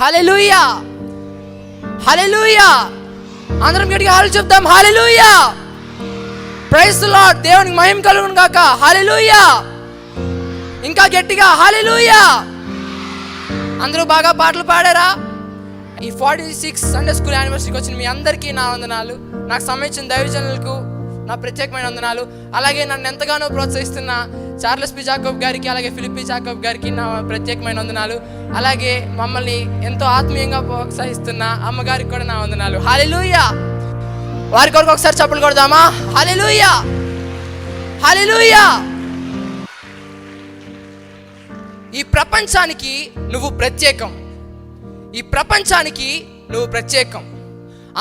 హల్లెలూయా, హల్లెలూయా. అందరం గట్టిగా హల్లెలూయా చెప్దాం. హల్లెలూయా, ప్రైజ్ ది లార్డ్. దేవునికి మహిమ కలుగును గాక. హల్లెలూయా. ఇంకా గట్టిగా హల్లెలూయా. అందరూ బాగా పాటలు పాడారా? ఈ 46 సండే స్కూల్ యానివర్సరీకి వచ్చిన మీ అందరికీ నా వందనాలు. నాకు సంబంధించిన దైవజనులకు నా ప్రత్యేకమైన వందనాలు. అలాగే నన్ను ఎంతగానో ప్రోత్సహిస్తున్న చార్లెస్ పి జాకబ్ గారికి, అలాగే ఫిలిప్ పి జాకబ్ గారికి నా ప్రత్యేకమైన వందనాలు. అలాగే మమ్మల్ని ఎంతో ఆత్మీయంగా ప్రోత్సహిస్తున్న అమ్మగారికి కూడా నా వందనాలు. హల్లెలూయా. వారి కొరకు ఒకసారి చప్పట్లు కొడదామా? హల్లెలూయా, హల్లెలూయా. ఈ ప్రపంచానికి నువ్వు ప్రత్యేకం. ఈ ప్రపంచానికి నువ్వు ప్రత్యేకం.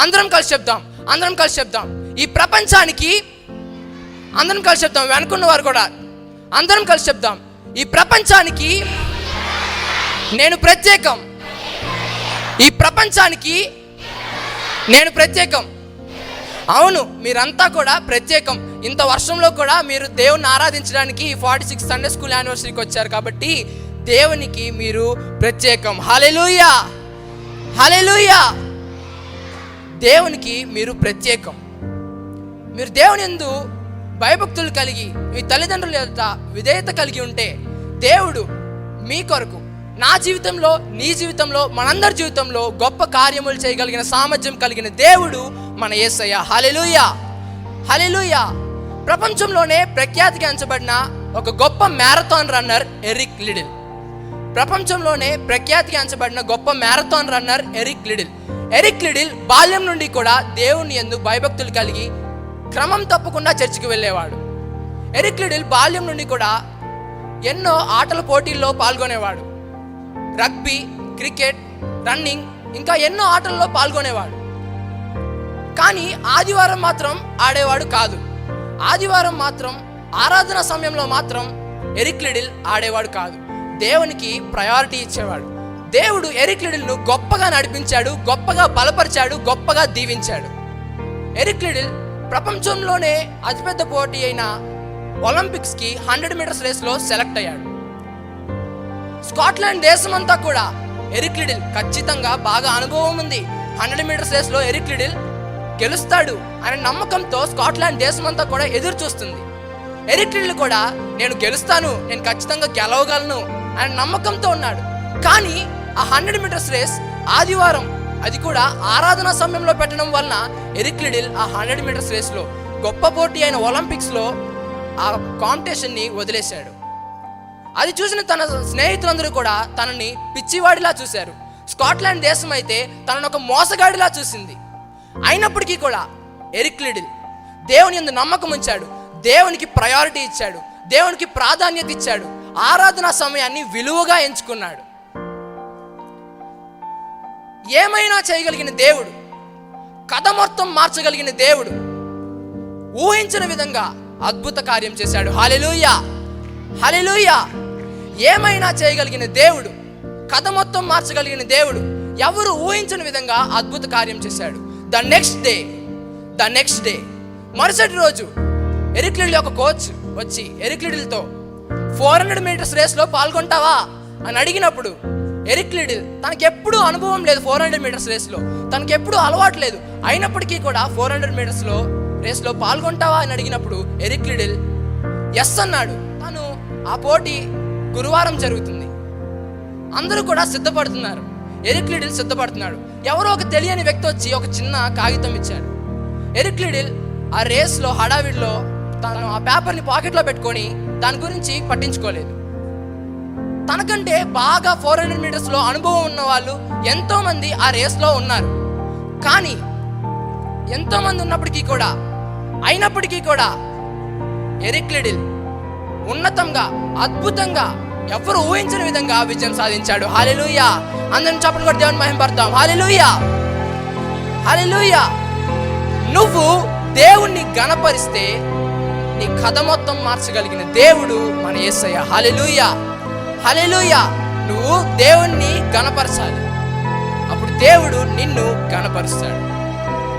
అందరం కలిసి చెప్దాం, అందరం కలిసి చెప్దాం. ఈ ప్రపంచానికి, అందరం కలిసి చెప్దాం. వెనుకున్న వారు కూడా అందరం కలిసి చెప్దాం. ఈ ప్రపంచానికి నేను ప్రత్యేకం. ఈ ప్రపంచానికి నేను ప్రత్యేకం. అవును, మీరంతా కూడా ప్రత్యేకం. ఇంత వర్షంలో కూడా మీరు దేవుని ఆరాధించడానికి ఈ 46 సండే స్కూల్ యానివర్సరీకి వచ్చారు కాబట్టి దేవునికి మీరు ప్రత్యేకం. హల్లెలూయా, హల్లెలూయా. దేవునికి మీరు ప్రత్యేకం. మీరు దేవుని యందు భయభక్తులు కలిగి మీ తల్లిదండ్రుల యొక్క విధేయత కలిగి ఉంటే దేవుడు మీ కొరకు, నా జీవితంలో, నీ జీవితంలో, మనందరి జీవితంలో గొప్ప కార్యములు చేయగలిగిన సామర్థ్యం కలిగిన దేవుడు మన యేసయ్య. హల్లెలూయా, హల్లెలూయా. ప్రపంచంలోనే ప్రఖ్యాతిగాంచబడిన ఒక గొప్ప మ్యారథాన్ రన్నర్ ఎరిక్ లిడిల్. ప్రపంచంలోనే ప్రఖ్యాతిగాంచబడిన గొప్ప marathon runner Eric Liddell. Eric Liddell బాల్యం నుండి కూడా దేవుని యందు భయభక్తులు కలిగి క్రమం తప్పకుండా చర్చికి వెళ్ళేవాడు. ఎరిక్ లిడిల్ బాల్యం నుండి కూడా ఎన్నో ఆటల పోటీల్లో పాల్గొనేవాడు. రగ్బీ, క్రికెట్, రన్నింగ్, ఇంకా ఎన్నో ఆటల్లో పాల్గొనేవాడు. కానీ ఆదివారం మాత్రం ఆడేవాడు కాదు. ఆదివారం మాత్రం ఆరాధన సమయంలో మాత్రం ఎరిక్ లిడిల్ ఆడేవాడు కాదు. దేవునికి ప్రయారిటీ ఇచ్చేవాడు. దేవుడు ఎరిక్ లిడిల్ను గొప్పగా నడిపించాడు, గొప్పగా బలపరిచాడు, గొప్పగా దీవించాడు. ఎరిక్ లిడిల్ ప్రపంచంలోనే అతిపెద్ద పోటీ అయిన ఒలింపిక్స్కి 100 మీటర్స్ రేస్లో సెలెక్ట్ అయ్యాడు. స్కాట్లాండ్ దేశమంతా కూడా ఎరిక్ లిడిల్ ఖచ్చితంగా బాగా అనుభవం ఉంది, 100 మీటర్స్ రేస్లో ఎరిక్ లిడిల్ గెలుస్తాడు అనే నమ్మకంతో స్కాట్లాండ్ దేశమంతా కూడా ఎదురు చూస్తుంది. ఎరిక్ లిడిల్ కూడా నేను గెలుస్తాను, నేను ఖచ్చితంగా గెలవగలను అనే నమ్మకంతో ఉన్నాడు. కానీ ఆ 100 మీటర్స్ రేస్ ఆదివారం, అది కూడా ఆరాధన సమయంలో పెట్టడం వలన ఎరిక్ లిడిల్ ఆ 100 మీటర్స్ రేస్లో, గొప్ప పోటీ అయిన ఒలింపిక్స్లో ఆ కాంపిటీషన్ని వదిలేశాడు. అది చూసిన తన స్నేహితులందరూ కూడా తనని పిచ్చివాడిలా చూశారు. స్కాట్లాండ్ దేశం అయితే తనను ఒక మోసగాడిలా చూసింది. అయినప్పటికీ కూడా ఎరిక్ లిడిల్ దేవుని యందు నమ్మకం ఉంచాడు, దేవునికి ప్రయారిటీ ఇచ్చాడు, దేవునికి ప్రాధాన్యత ఇచ్చాడు, ఆరాధన సమయాన్ని విలువగా ఎంచుకున్నాడు. ఏమైనా చేయగలిగిన దేవుడు, కథ మొత్తం మార్చగలిగిన దేవుడు ఊహించిన విధంగా అద్భుత కార్యం చేశాడు. హల్లెలూయా, హల్లెలూయా. ఏమైనా చేయగలిగిన దేవుడు, కథ మొత్తం మార్చగలిగిన దేవుడు ఎవరు ఊహించిన విధంగా అద్భుత కార్యం చేశాడు. ద నెక్స్ట్ డే మరుసటి రోజు ఎరిక్ లిడిల్ యొక్క కోచ్ వచ్చి ఎరిక్ లిడిల్తో 400 మీటర్స్ రేస్లో పాల్గొంటావా అని అడిగినప్పుడు ఎరిక్ లిడిల్ తనకెప్పుడూ అనుభవం లేదు, 400 మీటర్స్ రేస్లో తనకెప్పుడూ అలవాటు లేదు. అయినప్పటికీ కూడా 400 మీటర్స్ రేస్లో పాల్గొంటావా అని అడిగినప్పుడు ఎరిక్ లిడిల్ ఎస్ అన్నాడు. తను ఆ పోటీ గురువారం జరుగుతుంది, అందరూ కూడా సిద్ధపడుతున్నారు. Eric Liddell సిద్ధపడుతున్నాడు. ఎవరో ఒక తెలియని వ్యక్తి వచ్చి ఒక చిన్న కాగితం ఇచ్చాడు. ఎరిక్ లిడిల్ ఆ రేస్లో హడావిడిలో తను ఆ పేపర్ని పాకెట్లో పెట్టుకొని దాని గురించి పట్టించుకోలేదు. తనకంటే బాగా 400 మీటర్స్లో అనుభవం ఉన్న వాళ్ళు ఎంతో మంది ఆ రేస్లో ఉన్నారు. కానీ ఎంతో మంది అయినప్పటికీ కూడా ఎరిక్ లిడిల్ ఉన్నతంగా, అద్భుతంగా, ఎవరు ఊహించిన విధంగా విజయం సాధించాడు. హల్లెలూయా. అందరం చప్పట్లు కొట్టి దేవుని మహిమపడతాం. హల్లెలూయా, హల్లెలూయా. నువ్వు దేవుణ్ణి ఘనపరిస్తే నీ కథ మొత్తం మార్చగలిగిన దేవుడు మన యేసయ్య. హల్లెలూయా, హల్లెలూయా. నువ్వు దేవుణ్ణి ఘనపరచాలి, అప్పుడు దేవుడు నిన్ను ఘనపరుస్తాడు.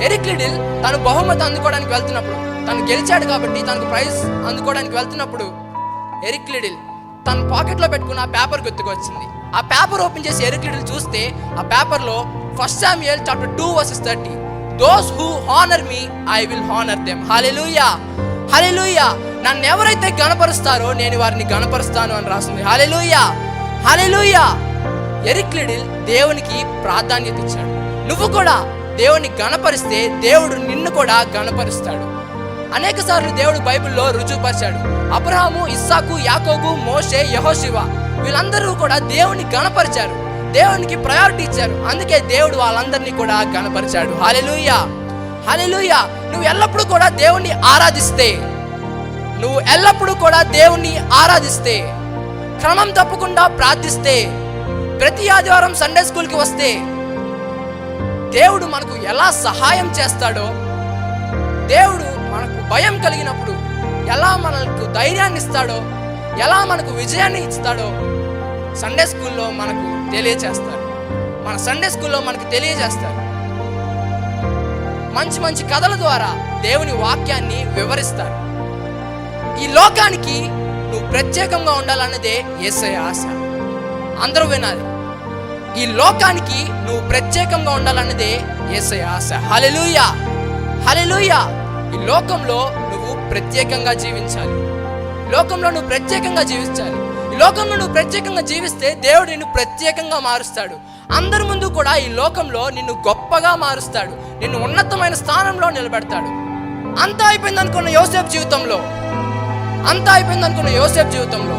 ఎరిక్ లిడిల్ తను బహుమతి అందుకోవడానికి వెళ్తున్నప్పుడు, తను గెలిచాడు కాబట్టి తనకు ప్రైజ్ అందుకోవడానికి వెళ్తున్నప్పుడు ఎరిక్ లిడిల్ తన పాకెట్లో పెట్టుకున్న ఆ పేపర్ గుర్తుకొచ్చింది. ఆ పేపర్ ఓపెన్ చేసి ఎరిక్లిడిల్ చూస్తే ఆ పేపర్లో 1 Samuel chapter 2:30, "Those who honor me, I will honor them." హల్లెలూయా, హల్లెలూయా. నన్ను ఎవరైతే గణపరుస్తారో నేను వారిని గణపరుస్తాను అని రాస్తుంది. హల్లెలూయా, హల్లెలూయా. ఎరిక్లిడిల్ దేవునికి ప్రాధాన్యత ఇచ్చాడు. నువ్వు కూడా దేవుని గణపరిస్తే దేవుడు నిన్ను కూడా గణపరుస్తాడు. అనేక సార్లు దేవుడు బైబిల్లో రుజువుపరిచాడు. అబ్రహాము, ఇస్సాకు, యాకోబు, మోషే, యెహోషువ వీళ్ళందరూ కూడా దేవుని గణపరిచారు, దేవునికి ప్రయారిటీ ఇచ్చారు. అందుకే దేవుడు వాళ్ళందరినీ కూడా గణపరిచాడు. హల్లెలూయా, హల్లెలూయా. నువ్వు ఎల్లప్పుడూ కూడా దేవుణ్ణి ఆరాధిస్తే, క్రమం తప్పకుండా ప్రార్థిస్తే, ప్రతి ఆదివారం సండే స్కూల్కి వస్తే దేవుడు మనకు ఎలా సహాయం చేస్తాడో, దేవుడు మనకు భయం కలిగినప్పుడు ఎలా మనకు ధైర్యాన్ని ఇస్తాడో, ఎలా మనకు విజయాన్ని ఇస్తాడో సండే స్కూల్లో మనకు తెలియజేస్తారు. మన సండే స్కూల్లో మనకు తెలియజేస్తారు. మంచి మంచి కథల ద్వారా దేవుని వాక్యాన్ని వివరిస్తారు. ఈ లోకానికి నువ్వు ప్రత్యేకంగా ఉండాలన్నదే యేసయ్య ఆశ. అందరూ వినాలి. ఈ లోకానికి నువ్వు ప్రత్యేకంగా ఉండాలన్నదే యేసయ్య ఆశ. హల్లెలూయా, హల్లెలూయా. ఈ లోకంలో నువ్వు ప్రత్యేకంగా జీవించాలి. లోకంలో నువ్వు ప్రత్యేకంగా జీవించాలి. ఈ లోకంలో నువ్వు ప్రత్యేకంగా జీవిస్తే దేవుడు నిన్ను ప్రత్యేకంగా మారుస్తాడు. అందరి ముందు కూడా ఈ లోకంలో నిన్ను గొప్పగా మారుస్తాడు, నిన్ను ఉన్నతమైన స్థానంలో నిలబెడతాడు. అంతా అయిపోయింది అనుకున్న యోసేపు జీవితంలో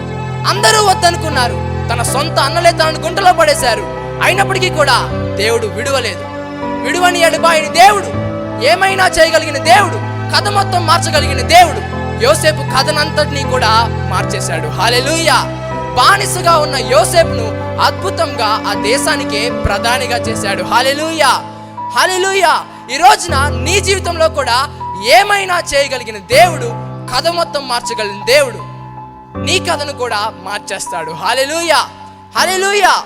అందరూ వద్దనుకున్నారు. తన సొంత అన్నలే తనను గుంటలో పడేశారు. అయినప్పటికీ కూడా దేవుడు విడువని ఎడబాయని దేవుడు, ఏమైనా చేయగలిగిన దేవుడు, కథ మొత్తం మార్చగలిగిన దేవుడు యోసేపు కథనంతటినీ కూడా మార్చేశాడు. హల్లెలూయా. బానిసగా ఉన్న యోసేపును అద్భుతంగా ఆ దేశానికే ప్రధానిగా చేశాడు. హల్లెలూయా, హల్లెలూయా. ఈ రోజున నీ జీవితంలో కూడా ఏమైనా చేయగలిగిన దేవుడు, కథ మొత్తం మార్చగలిగిన దేవుడు నీ కథను కూడా మార్చేస్తాడు. హల్లెలూయా, హల్లెలూయా.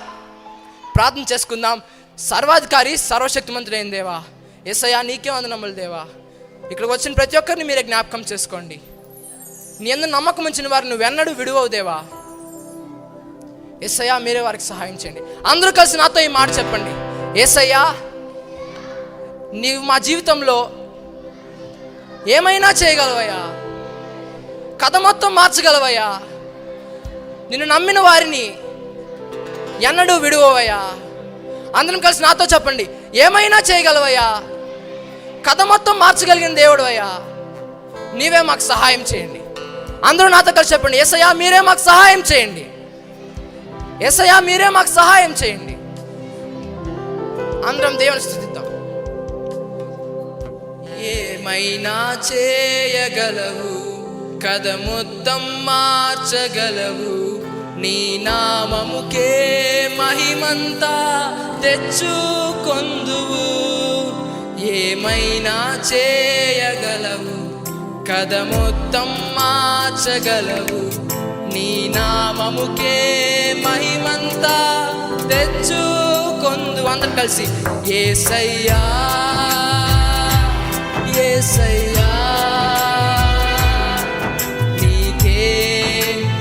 ప్రార్థన చేసుకుందాం. సర్వాధికారి, సర్వశక్తిమంతుడైన దేవా, యేసయ్యా నీకే వందనములు దేవా. ఇక్కడికి వచ్చిన ప్రతి ఒక్కరిని మీరే జ్ఞాపకం చేసుకోండి. నీ యందు నమ్మకం ఉంచిన వారిని నువ్వెన్నడూ విడువవు దేవా. యేసయ్యా మీరే వారికి సహాయం చేయండి. అందరూ కలిసి నాతో ఈ మాట చెప్పండి. యేసయ్యా నీవు మా జీవితంలో ఏమైనా చేయగలవయ్యా, కథ మొత్తం మార్చగలవయ్యా. నిన్ను నమ్మిన వారిని ఎన్నడూ విడువవయ్యా. అందరం కలిసి నాతో చెప్పండి. ఏమైనా చేయగలవయ్యా, కథ మొత్తం మార్చగలిగిన దేవుడు అయ్యా, నీవే మాకు సహాయం చేయండి. అందరూ నాతో కలిసి చెప్పండి. యేసయ్యా మీరే మాకు సహాయం చేయండి. యేసయ్యా మీరే మాకు సహాయం చేయండి. అందరం దేవుని స్తుతిద్దాం. ఏమైనా చేయగలవు, కథ మొత్తం మార్చగలవు, నీ నామముకే మహిమంతా తెచ్చుకొందువు. ఏమైనా చేయగలవు, కథ మొత్తం మార్చగలవు, నీ నామముకే మహిమంతా తెచ్చుకొందు. అందరం కలిసి యేసయ్యా, యేసయ్యా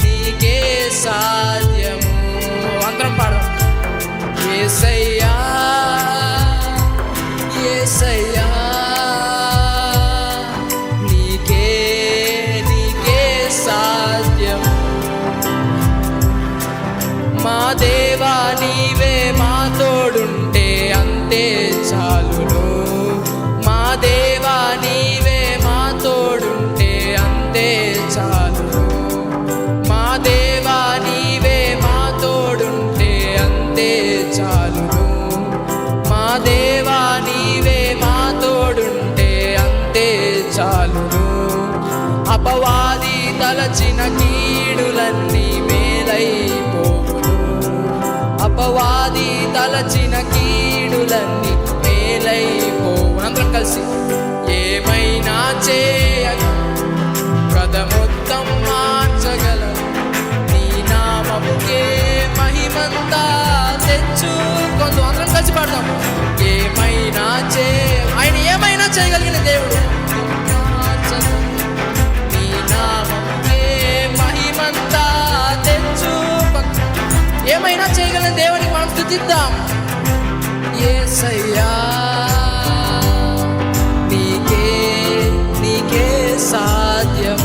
నీకే సాధ్యము. అందరం పాడదాం. యేసయ్యా, యేసయ్యా నీకే సాధ్యము. మా దేవా నీవే మా తోడుంటే అంతే చాలును. మా దేవా నీవే మా తోడుంటే అంతే చాలును. మా దేవా నీవే మా తోడుంటే అంతే చాలును. మా దేవా నీవే మా తోడుంటే అంతే చాలును. అపవాది తలచిన కీడులన్నీ మేలైపోవును. అపవాది తలచిన కీడులన్నీ మేలైపోవును. అందరం కలిసి ఏమైనా చేయగ, కథ మొత్తం మార్చగలవు, నీ నామముకే మహిమంతా తెచ్చుకొందు. అందరం కలిసి పాడదాం. ఏమైనా ఆయన ఏమైనా చేయగలిగిన దేవుడు, నీ నామముకే మహిమంతా తెచ్చుకొందు. ఏమైనా చేయగలిగిన స్తుతిద్దాం. యేసయ్యా నీకే సాధ్యం.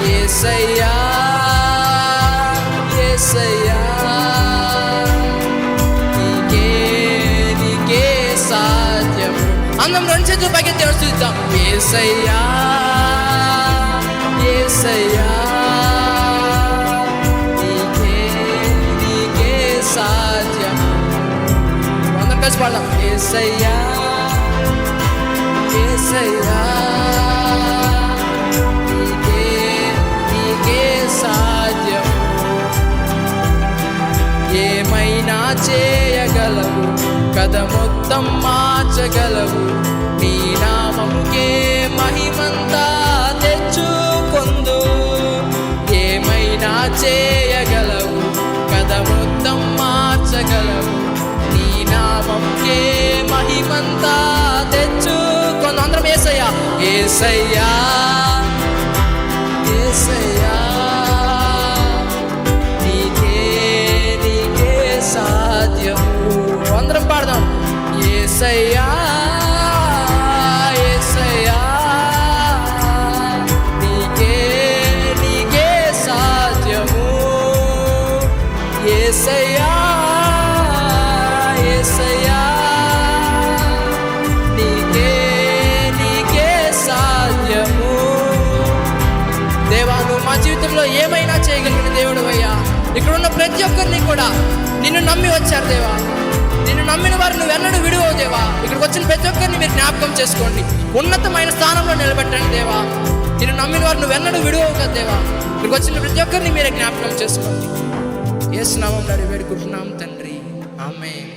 యేసయ్యా యేసయ్యా నీకే సాధ్యం. అందరం రెండు చేతులు పైకి దేవుడు స్తుతిద్దాం. యేసయ్యా యేసయ్యా నీకే సాధ్యం. అందరం కలిసి పాడదాం. యేసయ్యా యేసయ్యా నీకే సాధ్యం. ఏమైనా చేయగలవు, కథ మొత్తం మార్చగలవు. నీ నామముకే మహిమంతా తెచ్చుకొందు. ఏమైనా చేయగలవు, కథ మొత్తం మార్చగలవు. నీ నామముకే మహిమంతా తెచ్చుకొందు. అందరం యేసయ్యా యేసయ్యా యేసయ్యా నీకే సాధ్యము. అందరం పాడదాం. యేసయ్యా యేసయ్యా నీకే సాధ్యము. యేసయ్యా యేసయ్యా నీకే సాధ్యము. దేవా, నువ్వు మా జీవితంలో ఏమైనా చేయగలిగిన దేవుడు అయ్యా. ఇక్కడ ఉన్న ప్రతి ఒక్కరిని కూడా నిన్ను నమ్మి వచ్చారు దేవా. నిన్ను నమ్మిన వారు నువ్వెన్నడూ విడువవు దేవా. ఇక్కడికి వచ్చిన ప్రతి ఒక్కరిని మీరు జ్ఞాపకం చేసుకోండి, ఉన్నతమైన స్థానంలో నిలబెట్టండి దేవా. నిన్ను నమ్మిన వారు నువ్వెన్నడూ విడువవు కదా దేవా. ఇక్కడికి వచ్చిన ప్రతి ఒక్కరిని మీరే జ్ఞాపకం చేసుకోండి. యేసు నామములో వేడుకుంటున్నాం తండ్రి, ఆమేన్.